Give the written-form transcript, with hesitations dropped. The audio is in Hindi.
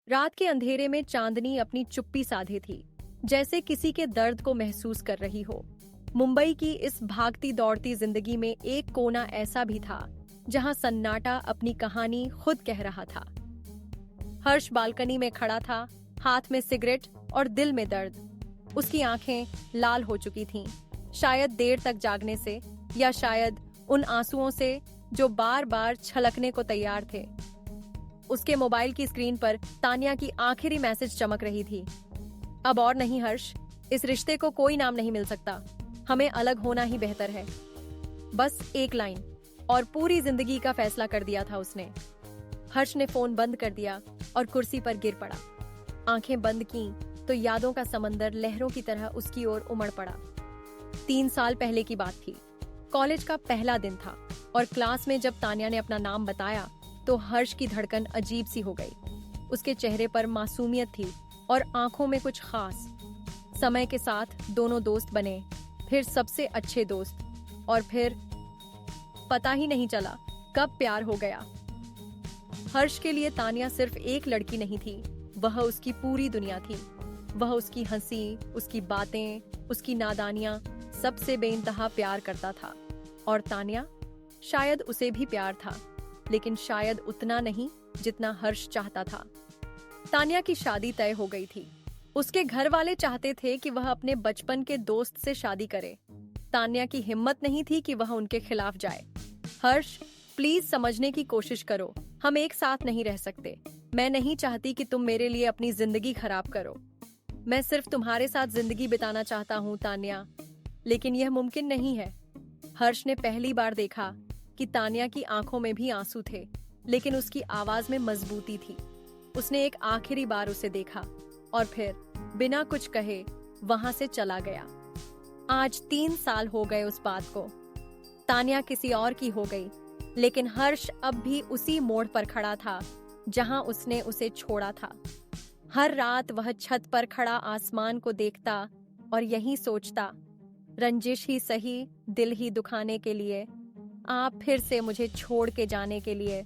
रात के अंधेरे में चांदनी अपनी चुप्पी साधे थी, जैसे किसी के दर्द को महसूस कर रही हो। मुंबई की इस भागती दौड़ती जिंदगी में एक कोना ऐसा भी था जहां सन्नाटा अपनी कहानी खुद कह रहा था। हर्ष बालकनी में खड़ा था, हाथ में सिगरेट और दिल में दर्द। उसकी आंखें लाल हो चुकी थीं, शायद देर तक जागने से, या शायद उन आंसुओं से जो बार बार छलकने को तैयार थे। उसके मोबाइल की स्क्रीन पर तान्या की आखिरी मैसेज चमक रही थी। अब और नहीं हर्ष, इस रिश्ते को कोई नाम नहीं मिल सकता। हमें अलग होना ही बेहतर है। बस एक लाइन, और पूरी जिंदगी का फैसला कर दिया था उसने। हर्ष ने फोन बंद कर दिया और कुर्सी पर गिर पड़ा। आंखें बंद की तो यादों का समंदर लहरों की तरह उसकी ओर उमड़ पड़ा। 3 साल पहले की बात थी। कॉलेज का पहला दिन था और क्लास में जब तान्या ने अपना नाम बताया तो हर्ष की धड़कन अजीब सी हो गई। उसके चेहरे पर मासूमियत थी और आंखों में कुछ खास। समय के साथ दोनों दोस्त बने, फिर सबसे अच्छे दोस्त, और फिर पता ही नहीं चला कब प्यार हो गया। हर्ष के लिए तान्या सिर्फ एक लड़की नहीं थी, वह उसकी पूरी दुनिया थी। वह उसकी हंसी, उसकी बातें, उसकी नादानियां, सबसे बेइंतहा प्यार करता था। और तान्या, शायद उसे भी प्यार था, लेकिन शायद उतना नहीं जितना हर्ष चाहता था। तान्या की शादी तय हो गई थी। उसके घर वाले चाहते थे कि वह अपने बचपन के दोस्त से शादी करे। तान्या की हिम्मत नहीं थी कि वह उनके खिलाफ जाए। हर्ष, प्लीज समझने की कोशिश करो, हम एक साथ नहीं रह सकते। मैं नहीं चाहती कि तुम मेरे लिए अपनी जिंदगी खराब करो। मैं सिर्फ तुम्हारे साथ जिंदगी बिताना चाहता हूँ तान्या, लेकिन यह मुमकिन नहीं है। हर्ष ने पहली बार देखा कि तान्या की आंखों में भी आंसू थे, लेकिन उसकी आवाज में मजबूती थी। उसने एक आखिरी बार उसे देखा और फिर बिना कुछ कहे वहां से चला गया। आज 3 साल हो गए उस बात को। तान्या किसी और की हो गई, लेकिन हर्ष अब भी उसी मोड़ पर खड़ा था जहां उसने उसे छोड़ा था। हर रात वह छत पर खड़ा आसमान को देखता और यही सोचता, रंजिश ही सही, दिल ही दुखाने के लिए, आप फिर से मुझे छोड़ के जाने के लिए